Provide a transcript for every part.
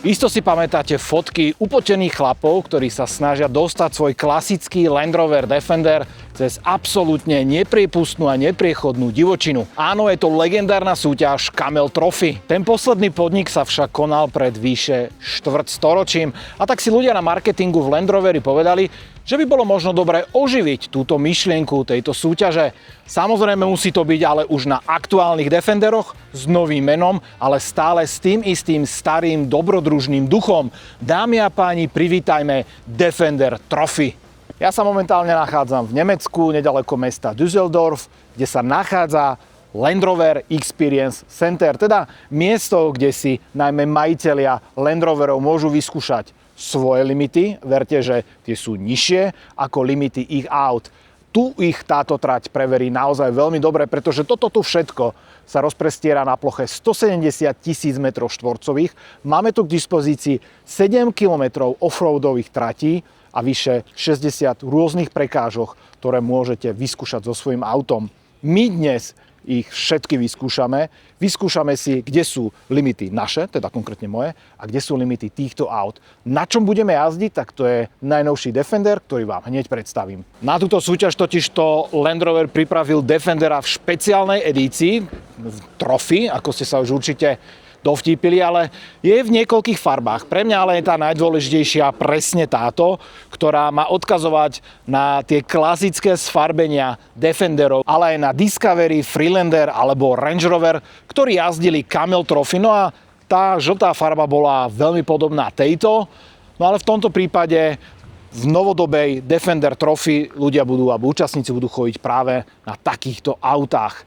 Isto si pamätáte fotky upotených chlapov, ktorí sa snažia dostať svoj klasický Land Rover Defender cez absolútne nepriepustnú a nepriechodnú divočinu. Áno, je to legendárna súťaž Camel Trophy. Ten posledný podnik sa však konal pred vyše štvrťstoročím a tak si ľudia na marketingu v Land Roveri povedali, že by bolo možno dobre oživiť túto myšlienku tejto súťaže. Samozrejme musí to byť ale už na aktuálnych Defenderoch s novým menom, ale stále s tým istým starým dobrodružným duchom. Dámy a páni, privítajme Defender Trophy. Ja sa momentálne nachádzam v Nemecku, nedaleko mesta Düsseldorf, kde sa nachádza Land Rover Experience Center, teda miesto, kde si najmä majitelia Land Roverov môžu vyskúšať svoje limity. Verte, že tie sú nižšie ako limity ich aut. Tu ich táto trať preverí naozaj veľmi dobre, pretože toto tu všetko sa rozprestiera na ploche 170 000 m2. Máme tu k dispozícii 7 km offroadových tratí a vyše 60 rôznych prekážok, ktoré môžete vyskúšať so svojím autom. My dnes ich všetky vyskúšame. Vyskúšame si, kde sú limity naše, teda konkrétne moje, a kde sú limity týchto aut. Na čom budeme jazdiť, tak to je najnovší Defender, ktorý vám hneď predstavím. Na túto súťaž totižto Land Rover pripravil Defendera v špeciálnej edícii, v Trophy, ako ste sa už určite dovtípili, ale je v niekoľkých farbách. Pre mňa ale je tá najdôležitejšia presne táto, ktorá má odkazovať na tie klasické sfarbenia Defenderov, ale aj na Discovery, Freelander alebo Range Rover, ktorí jazdili Camel Trophy. No a tá žltá farba bola veľmi podobná tejto, no ale v tomto prípade v novodobej Defender Trophy ľudia budú, alebo účastníci budú chodiť práve na takýchto autách.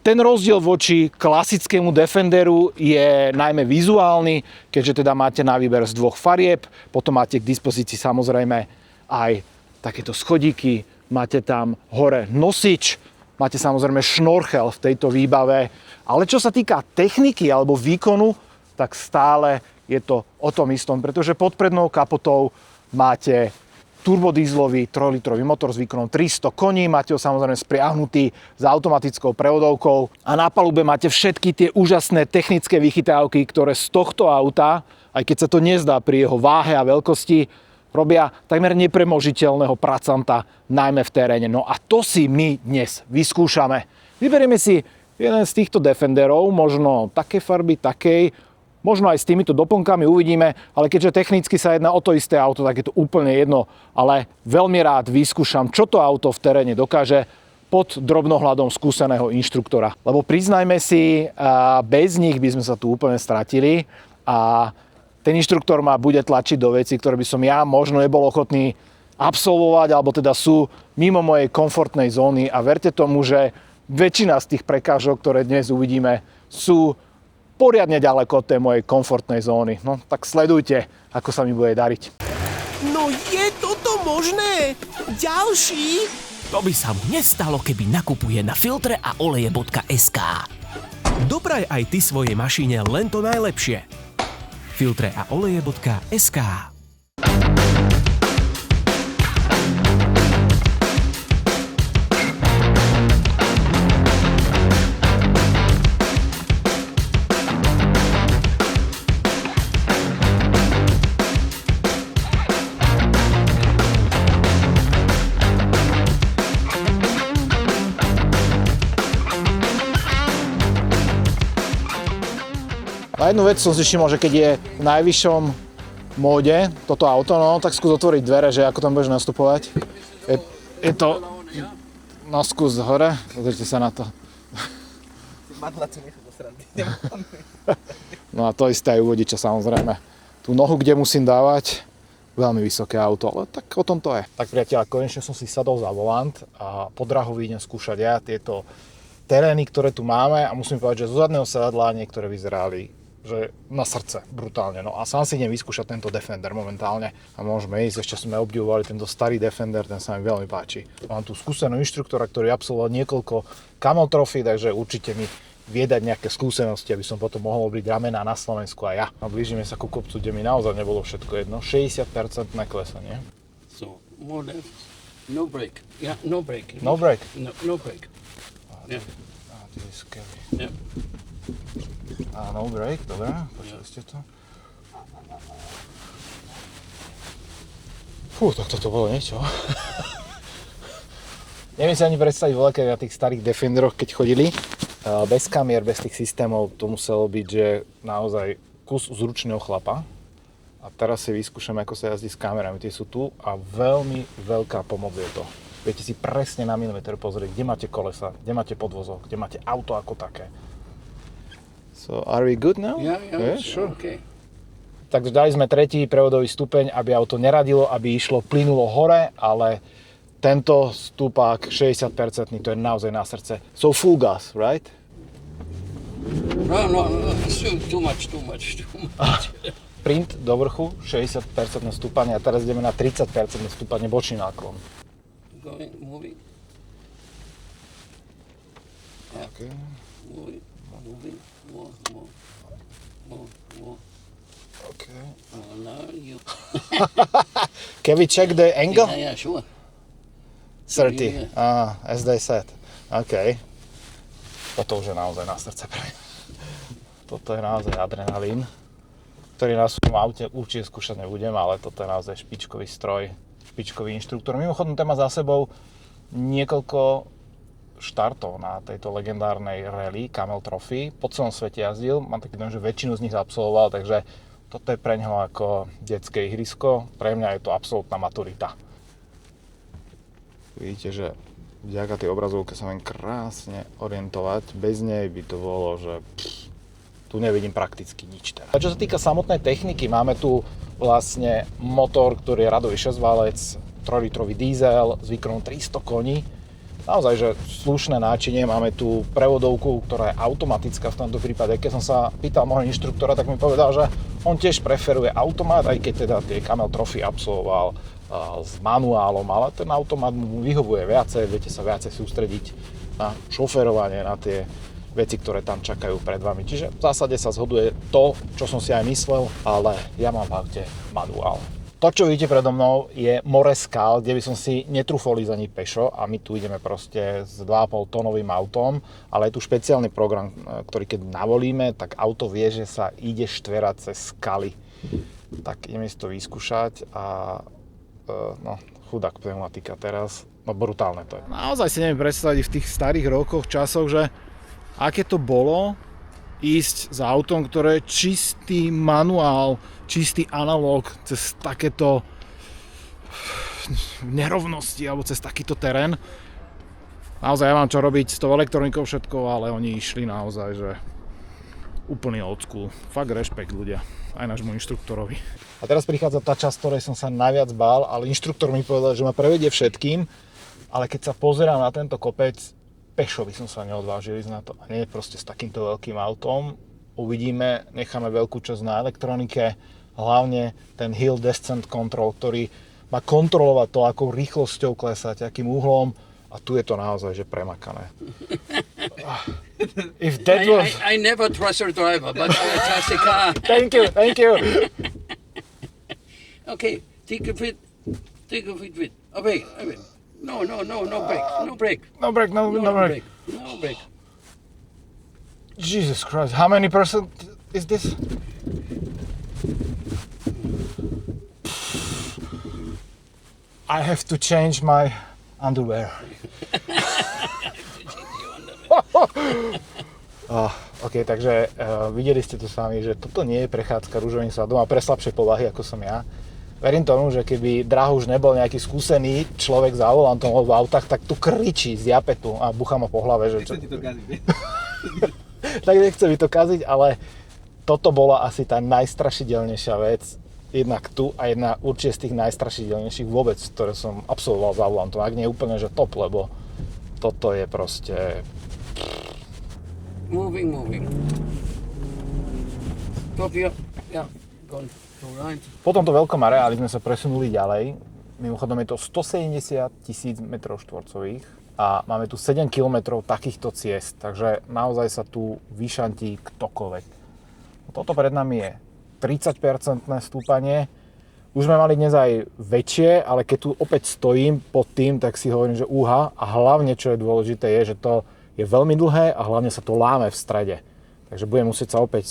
Ten rozdiel voči klasickému Defenderu je najmä vizuálny, keďže teda máte na výber z dvoch farieb, potom máte k dispozícii samozrejme aj takéto schodíky, máte tam hore nosič, máte samozrejme šnorchel v tejto výbave, ale čo sa týka techniky alebo výkonu, tak stále je to o tom istom, pretože pod prednou kapotou máte turbodízlový 3-litrový motor s výkonom 300 koní, máte ho samozrejme spriahnutý s automatickou prevodovkou a na palube máte všetky tie úžasné technické vychytávky, ktoré z tohto auta, aj keď sa to nezdá pri jeho váhe a veľkosti, robia takmer nepremožiteľného pracanta, najmä v teréne. No a to si my dnes vyskúšame. Vyberieme si jeden z týchto Defenderov, možno také farby, takej, možno aj s týmito doplnkami uvidíme, ale keďže technicky sa jedná o to isté auto, tak je to úplne jedno, ale veľmi rád vyskúšam, čo to auto v teréne dokáže pod drobnohľadom skúseného inštruktora. Lebo priznajme si, bez nich by sme sa tu úplne stratili a ten inštruktor ma bude tlačiť do vecí, ktoré by som ja možno nebol ochotný absolvovať, alebo teda sú mimo mojej komfortnej zóny a verte tomu, že väčšina z tých prekážok, ktoré dnes uvidíme, sú poriadne ďaleko od tej mojej komfortnej zóny. No tak sledujte, ako sa mi bude dariť. No je toto možné? Ďalší? To by sa mu nestalo, keby nakupuje na filtreaoleje.sk. Dopraj aj ty svojej mašine len to najlepšie. filtreaoleje.sk. A jednu vec som si všimol, že keď je v najvyššom móde toto auto, no tak skús otvoriť dvere, že ako tam budeš nastupovať. Je to... No skús hore, pozrite sa na to. No a to isté aj u vodiča samozrejme. Tú nohu, kde musím dávať, veľmi vysoké auto, ale tak o tom to je. Tak priateľ, konečne som si sadol za volant a po Drahovi idem skúšať ja tieto terény, ktoré tu máme a musím povedať, že zo zadného sedadla niektoré vyzerali že na srdce, brutálne. No a sám si idem vyskúšať tento Defender momentálne a môžeme ísť, ešte sme obdivovali tento starý Defender, ten sa mi veľmi páči. Mám tu skúseného inštruktora, ktorý absolvoval niekoľko Camel Trophy, takže určite mi vie dať nejaké skúsenosti, aby som potom mohol obliť ramená na Slovensku a ja. A blížime sa ku kopcu, kde mi naozaj nebolo všetko jedno. 60% klesanie. So, more left, no brake. Yeah, no brake. No brake? No brake. Yeah. This is scary. Yeah. No brake, dobré, počuli ste to? Fú, tak toto bolo niečo. Neviem si ani predstaviť veľké na tých starých Defenderoch, keď chodili. Bez kamier, bez tých systémov, to muselo byť, že naozaj kus zručného chlapa. A teraz si vyskúšame, ako sa jazdí s kamerami. Tie sú tu a veľmi veľká pomoc je to. Viete si presne na milimeter pozrieť, kde máte kolesa, kde máte podvozok, kde máte auto ako také. So, are we good now? Yeah, sure. Okay. Takže dali sme tretí prevodový stupeň, aby auto neradilo, aby išlo plynulo hore, ale tento stupák 60%, to je naozaj na srdce. So full gas, right? No, too much. Print do vrchu, 60% stúpanie a teraz ideme na 30% stúpanie bočný náklon. Going, moving. Yeah. Okay. Moving. More. Okay. Oh, now you... Can we check the angle? Yeah, sure. 30. As they said. OK. Toto už je naozaj na srdce pre mňa. Toto je naozaj adrenalín, ktorý na svojom aute určite skúšať nebudem, ale toto je naozaj špičkový stroj, špičkový inštruktor. Mimochodom, ten má za sebou niekoľko štartov na tejto legendárnej rally Camel Trophy. Po celom svete jazdil, mám taký dojem, že väčšinu z nich absolvoval, takže toto je pre neho ako detské ihrisko. Pre mňa je to absolútna maturita. Vidíte, že vďaka tej obrazovke sa viem krásne orientovať. Bez nej by to bolo, že tu nevidím prakticky nič teraz. A čo sa týka samotnej techniky, máme tu vlastne motor, ktorý je radový 6-válec, 3-litrový diesel s výkonom 300 koní. Naozaj, že slušné náčinie. Máme tu prevodovku, ktorá je automatická v tomto prípade. Keď som sa pýtal môjho inštruktora, tak mi povedal, že on tiež preferuje automat, aj keď teda tie Camel Trophy absolvoval s manuálom, ale ten automat mu vyhovuje viacej, viete sa viacej sústrediť na šoférovanie, na tie veci, ktoré tam čakajú pred vami. Čiže v zásade sa zhoduje to, čo som si aj myslel, ale ja mám v aute manuál. To, čo vidíte predo mnou, je more skál, kde by som si netrúfol ísť ani pešo a my tu ideme proste s 2,5 tónovým autom, ale je tu špeciálny program, ktorý keď navolíme, tak auto vie, že sa ide štverať cez skaly. Tak ideme si to vyskúšať a no, chudák pneumatika teraz, no brutálne to je. Naozaj si neviem predstaviť v tých starých rokoch, časoch, že aké to bolo ísť za autom, ktoré je čistý manuál, čistý analóg cez takéto nerovnosti alebo cez takýto terén. Naozaj ja mám čo robiť s tou elektronikou všetko, ale oni išli naozaj, že úplný old school. Fakt rešpekt ľudia, aj nášmu inštruktorovi. A teraz prichádza tá časť, ktorej som sa najviac bál, ale inštruktor mi povedal, že ma prevedie všetkým, ale keď sa pozerám na tento kopec, pešo by som sa neodvážil ísť na to. A nie proste s takýmto veľkým autom. Uvidíme, necháme veľkú časť na elektronike, hlavne ten hill descent control, ktorý má kontrolovať to, akou rýchlosťou klesať, akým uhlom. A tu je to naozaj, že premakané. If that was... I never trust your driver, but I trust the car. Thank you. Okay, take a fit. Oh, wait. No brake. No brake. Jesus Christ, how many percent is this? I have to change my underwear. OK, takže videli ste to sami, že toto nie je prechádzka ružovým sadom a pre slabšie povahy, ako som ja. Verím tomu, že keby Drahuš nebol nejaký skúsený človek za volantom v autách, tak tu kričí z japetu a bucha ma po hlave. Že čo... Nechce ti to kaziť. Tak nechce mi to kaziť, ale toto bola asi tá najstrašidelnejšia vec. Jednak tu a jedna určite z tých najstrašidelnejších vôbec, ktoré som absolvoval za volantom. Ak nie úplne, že top, lebo toto je proste... Moving. Top here. Yeah, gone. Right. Po tomto veľkom areáli sme sa presunuli ďalej. Mimochodom je to 170 000 m2 a máme tu 7 km takýchto ciest, takže naozaj sa tu vyšantí ktokoľvek. Toto pred nami je 30% stúpanie. Už sme mali dnes aj väčšie, ale keď tu opäť stojím pod tým, tak si hovorím, že úha. A hlavne, čo je dôležité, je, že to je veľmi dlhé a hlavne sa to láme v strede. Takže budem musieť sa opäť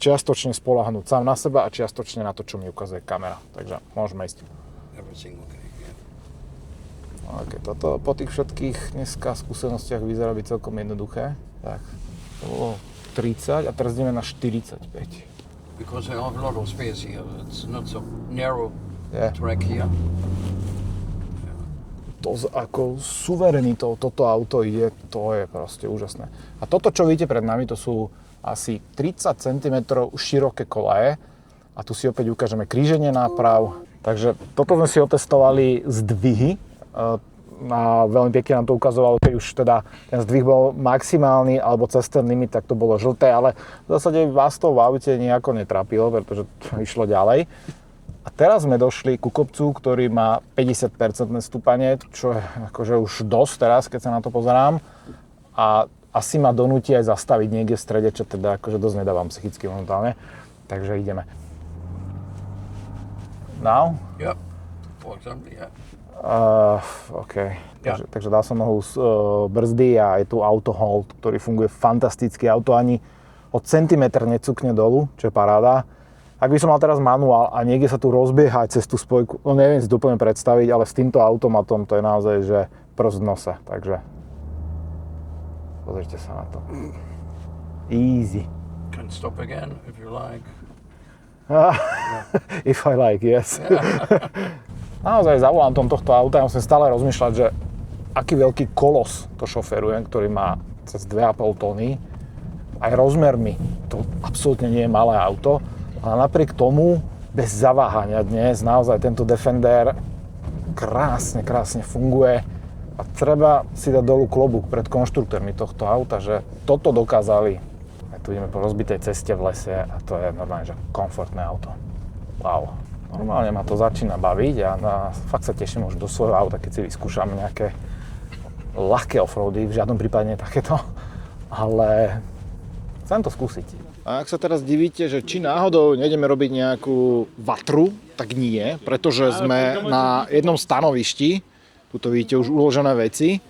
čiastočne spoľahnúť sám na seba a čiastočne na to, čo mi ukazuje kamera. Takže môžeme ísť. Everything okay, yeah. Okay, toto po tých všetkých dneska skúsenostiach vyzerá byť celkom jednoduché. Tak, to bolo 30 a teraz ideme na 45. Because I have a lot of space here. It's not so narrow Yeah. track here. To ako suverenitou toto auto ide, to je proste úžasné. A toto, čo vidíte pred nami, to sú asi 30 cm široké kolaje. A tu si opäť ukážeme kríženie náprav. Takže toto sme si otestovali zdvihy. A veľmi pekne nám to ukazovalo, keď už teda ten zdvih bol maximálny alebo cez ten limit, tak to bolo žlté, ale v zásade vás to v aute nejako netrápilo, pretože to išlo ďalej. A teraz sme došli ku kopcu, ktorý má 50% stúpanie, čo je akože už dosť teraz, keď sa na to pozerám. A asi ma donúti aj zastaviť niekde v strede, čo teda akože dosť nedávam psychicky momentálne. Takže ideme. Now? Yeah, for example, yeah. OK. Ja. Takže dal som nohu z brzdy a je tu auto hold, ktorý funguje fantasticky. Auto ani o centimetr necukne dolu, čo je paráda. Ak by som mal teraz manuál a niekde sa tu rozbiehať cez tú spojku, no neviem si to úplne predstaviť, ale s týmto automatom to je naozaj, že prst v nose. Takže pozrite sa na to. Easy. Can stop again if you like. If I like, yes. Naozaj za volantom tohto auta musím stále rozmýšľať, že aký veľký kolos to šoferujem, ktorý má cez 2,5 tony. Aj rozmermi. To absolútne nie je malé auto. A napriek tomu, bez zaváhania dnes, naozaj tento Defender krásne funguje. A treba si dať dolu klobúk pred konštruktormi tohto auta, že toto dokázali. A tu ideme po rozbitej ceste v lese a to je normálne, že komfortné auto. Wow. Normálne ma to začína baviť a fakt sa teším už do svojho auta, keď si vyskúšam nejaké ľahké offroady, v žiadnom prípade nie takéto, ale chcem to skúsiť. A ak sa teraz divíte, že či náhodou nejdeme robiť nejakú vatru, tak nie, pretože sme na jednom stanovišti, tuto vidíte už uložené veci,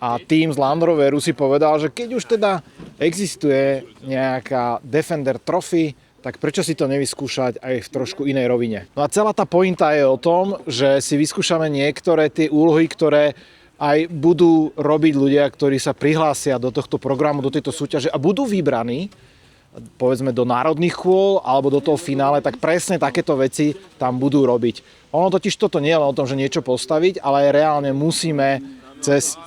a tým z Land Roveru si povedal, že keď už teda existuje nejaká Defender Trophy, tak prečo si to nevyskúšať aj v trošku inej rovine. No a celá tá pointa je o tom, že si vyskúšame niektoré tie úlohy, ktoré aj budú robiť ľudia, ktorí sa prihlásia do tohto programu, do tejto súťaže a budú vybraní, povedzme do národných kôl alebo do toho finále, tak presne takéto veci tam budú robiť. Ono totiž toto nie je len o tom, že niečo postaviť, ale aj reálne musíme cez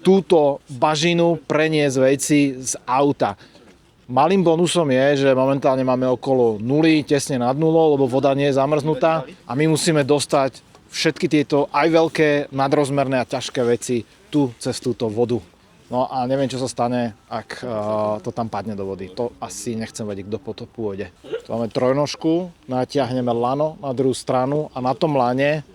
túto bažinu preniesť veci z auta. Malým bonusom je, že momentálne máme okolo nuly, tesne nad nulou, lebo voda nie je zamrznutá a my musíme dostať všetky tieto aj veľké, nadrozmerné a ťažké veci tu cez túto vodu. No a neviem, čo sa stane, ak to tam padne do vody. To asi nechcem vedieť, kto po to pôjde. Tu máme trojnožku, natiahneme lano na druhú stranu a na tom lane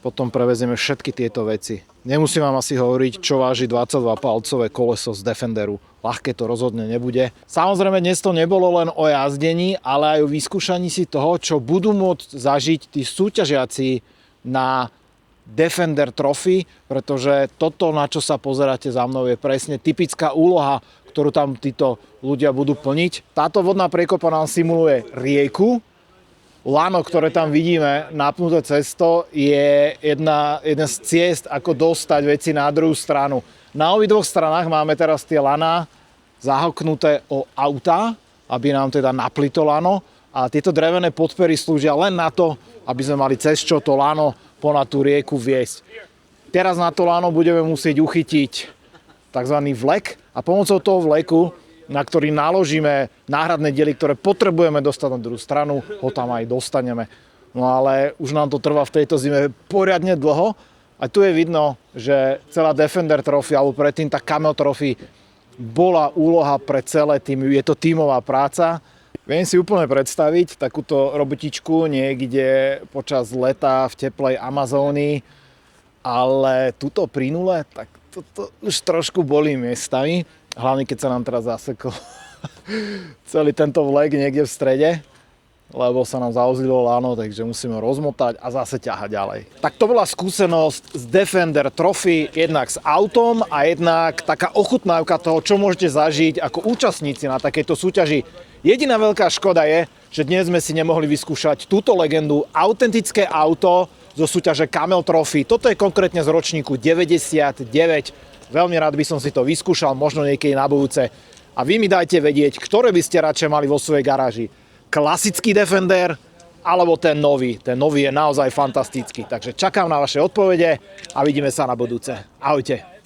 potom prevezieme všetky tieto veci. Nemusím vám asi hovoriť, čo váži 22-palcové koleso z Defenderu. Ľahké to rozhodne nebude. Samozrejme, dnes to nebolo len o jazdení, ale aj o vyskúšaní si toho, čo budú môcť zažiť tí súťažiaci na Defender Trophy, pretože toto, na čo sa pozeráte za mnou, je presne typická úloha, ktorú tam títo ľudia budú plniť. Táto vodná priekopa nám simuluje rieku. Lano, ktoré tam vidíme, napnuté cesto, je jeden z ciest, ako dostať veci na druhú stranu. Na obidvoch stranách máme teraz tie laná zahoknuté o auta, aby nám teda napli to lano. A tieto drevené podpery slúžia len na to, aby sme mali cez čo to lano ponad tú rieku viesť. Teraz na to lano budeme musieť uchytiť tzv. Vlek a pomocou toho vleku, na ktorý naložíme náhradné diely, ktoré potrebujeme dostať na druhú stranu, ho tam aj dostaneme. No ale už nám to trvá v tejto zime poriadne dlho a tu je vidno, že celá Defender Trophy alebo predtým tá Camel Trophy bola úloha pre celé tým, je to tímová práca. Viem si úplne predstaviť takúto robotičku niekde počas leta v teplej Amazónii, ale tuto pri nule, tak to už trošku bolí miestami, hlavne keď sa nám teraz zasekol celý tento vlek niekde v strede. lebo sa nám zaozlilo lano, takže musíme rozmotať a zase ťahať ďalej. Tak to bola skúsenosť z Defender Trophy, jednak s autom a jednak taká ochutnávka toho, čo môžete zažiť ako účastníci na takejto súťaži. Jediná veľká škoda je, že dnes sme si nemohli vyskúšať túto legendu, autentické auto zo súťaže Camel Trophy. Toto je konkrétne z ročníku 99. Veľmi rád by som si to vyskúšal, možno niekedy na budúce. A vy mi dajte vedieť, ktoré by ste radšej mali vo svojej garáži. Klasický Defender alebo ten nový. Ten nový je naozaj fantastický. Takže čakám na vaše odpovede a vidíme sa na budúce. Ahojte.